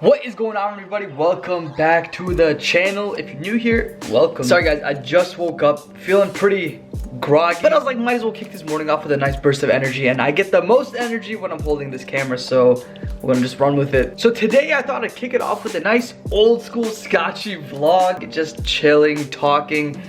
What is going on, everybody? Welcome back to the channel. If you're new here, welcome. Sorry guys, I just woke up feeling pretty groggy, but I was like, might as well kick this morning off with a nice burst of energy, and I get the most energy when I'm holding this camera, so we're gonna just run with it. So today I thought I'd kick it off with a nice old school sckachi vlog, just chilling, talking,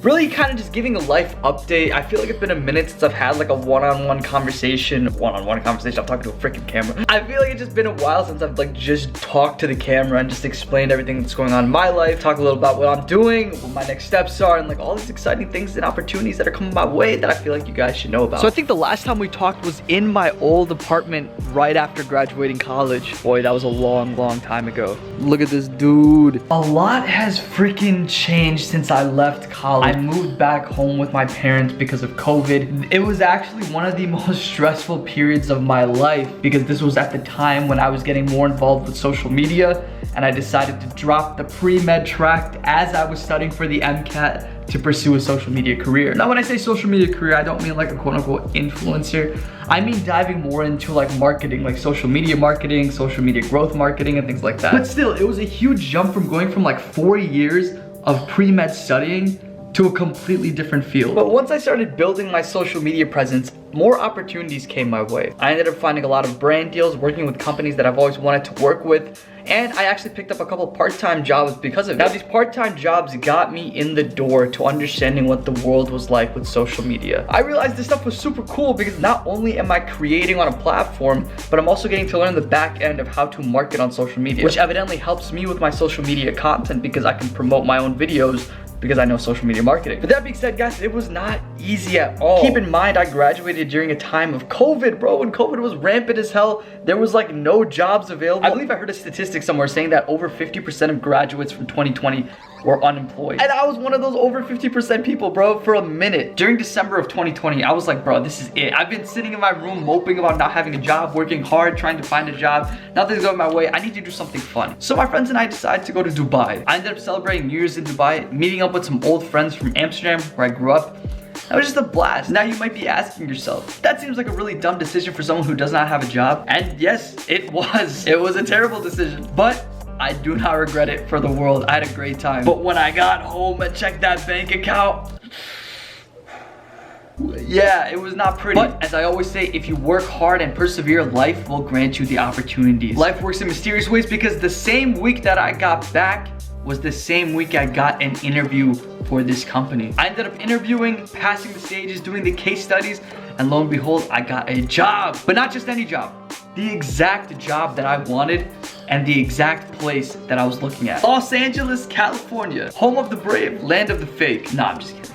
really kind of just giving a life update. I feel like it's been a minute since I've had like a one-on-one conversation. I'm talking to a freaking camera. I feel like it's just been a while since I've like just talked to the camera and just explained everything that's going on in my life, talk a little about what I'm doing, what my next steps are, and like all these exciting things and opportunities that are coming my way that I feel like you guys should know about. So I think the last time we talked was in my old apartment right after graduating college. Boy, that was a long time ago. Look at this dude. A lot has freaking changed since I left college. I moved back home with my parents because of COVID. It was actually one of the most stressful periods of my life because this was at the time when I was getting more involved with social media, and I decided to drop the pre-med track as I was studying for the MCAT to pursue a social media career. Now when I say social media career, I don't mean like a quote-unquote influencer. I mean diving more into like marketing, like social media marketing, social media growth marketing, and things like that. But still, it was a huge jump from going from like 4 years of pre-med studying to a completely different field. But once I started building my social media presence, more opportunities came my way. I ended up finding a lot of brand deals, working with companies that I've always wanted to work with, and I actually picked up a couple part-time jobs because of it. Now these part-time jobs got me in the door to understanding what the world was like with social media. I realized this stuff was super cool because not only am I creating on a platform, but I'm also getting to learn the back end of how to market on social media, which evidently helps me with my social media content because I can promote my own videos because I know social media marketing. But that being said, guys, it was not easy at all. Keep in mind, I graduated during a time of COVID, bro. When COVID was rampant as hell, there was like no jobs available. I believe I heard a statistic somewhere saying that over 50% of graduates from 2020 were unemployed. And I was one of those over 50% people, bro, for a minute. During December of 2020, I was like, bro, this is it. I've been sitting in my room moping about not having a job, working hard, trying to find a job. Nothing's going my way. I need to do something fun. So my friends and I decided to go to Dubai. I ended up celebrating New Year's in Dubai, meeting up with some old friends from Amsterdam, where I grew up. That was just a blast. Now you might be asking yourself, that seems like a really dumb decision for someone who does not have a job. And yes, it was. It was a terrible decision, but I do not regret it for the world. I had a great time. But when I got home and checked that bank account, yeah, it was not pretty. But as I always say, if you work hard and persevere, life will grant you the opportunities. Life works in mysterious ways because the same week that I got back was the same week I got an interview for this company. I ended up interviewing, passing the stages, doing the case studies, and lo and behold, I got a job. But not just any job. The exact job that I wanted and the exact place that I was looking at. Los Angeles, California. Home of the brave, land of the fake. Nah, I'm just kidding.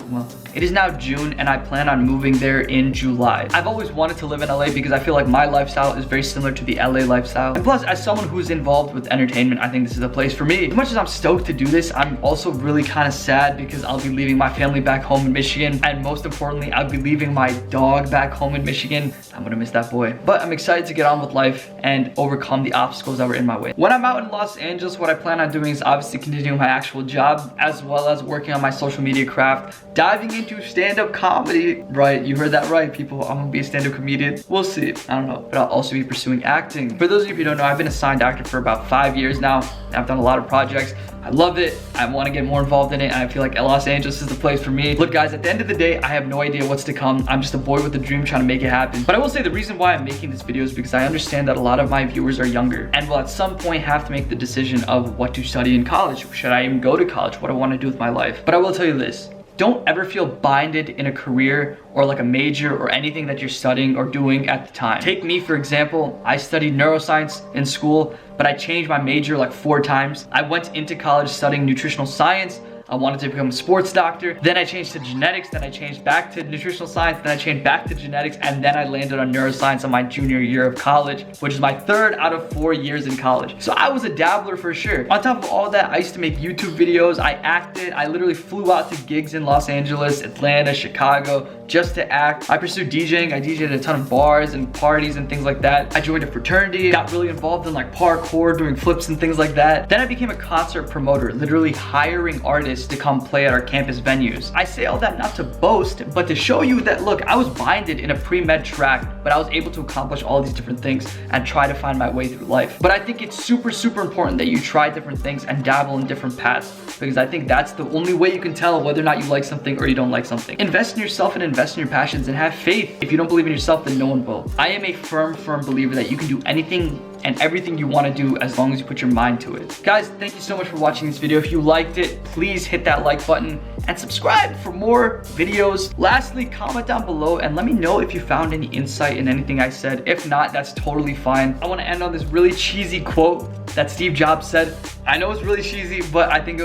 Well, it is now June and I plan on moving there in July. I've always wanted to live in LA because I feel like my lifestyle is very similar to the LA lifestyle. And plus, as someone who's involved with entertainment, I think this is a place for me. As much as I'm stoked to do this, I'm also really kind of sad because I'll be leaving my family back home in Michigan. And most importantly, I'll be leaving my dog back home in Michigan. I'm gonna miss that boy. But I'm excited to get on with life and overcome the obstacles that were in my way. When I'm out in Los Angeles, what I plan on doing is obviously continuing my actual job as well as working on my social media craft, diving into stand-up comedy. Right, you heard that right, people. I'm gonna be a stand-up comedian. We'll see. I don't know. But I'll also be pursuing acting. For those of you who don't know, I've been a signed actor for about 5 years now. I've done a lot of projects. I love it. I want to get more involved in it. And I feel like Los Angeles is the place for me. Look, guys, at the end of the day, I have no idea what's to come. I'm just a boy with a dream trying to make it happen. But I will say the reason why I'm making this video is because I understand that a lot of my viewers are younger and will at some point have to make the decision of what to study in college. Should I even go to college? What do I want to do with my life? But I will tell you this. Don't ever feel binded in a career or like a major or anything that you're studying or doing at the time. Take me, for example. I studied neuroscience in school, but I changed my major like 4 times. I went into college studying nutritional science. I wanted to become a sports doctor. Then I changed to genetics. Then I changed back to nutritional science. Then I changed back to genetics. And then I landed on neuroscience on my junior year of college, which is my 3rd out of 4 years in college. So I was a dabbler for sure. On top of all that, I used to make YouTube videos. I acted. I literally flew out to gigs in Los Angeles, Atlanta, Chicago, just to act. I pursued DJing. I DJed at a ton of bars and parties and things like that. I joined a fraternity, got really involved in like parkour, doing flips and things like that. Then I became a concert promoter, literally hiring artists artists to come play at our campus venues. I say all that not to boast, but to show you that, look, I was binded in a pre-med track, but I was able to accomplish all these different things and try to find my way through life. But I think it's super, super important that you try different things and dabble in different paths, because I think that's the only way you can tell whether or not you like something or you don't like something. Invest in yourself and invest in your passions and have faith. If you don't believe in yourself, then no one will. I am a firm believer that you can do anything and everything you want to do as long as you put your mind to it. Guys, thank you so much for watching this video. If you liked it, please hit that like button and subscribe for more videos. Lastly, comment down below and let me know if you found any insight in anything I said. If not, that's totally fine. I want to end on this really cheesy quote that Steve Jobs said. I know it's really cheesy, but I think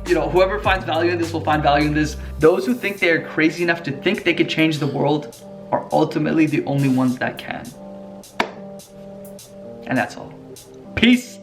you know, whoever finds value in this will find value in this. Those who think they are crazy enough to think they could change the world are ultimately the only ones that can. And that's all. Peace.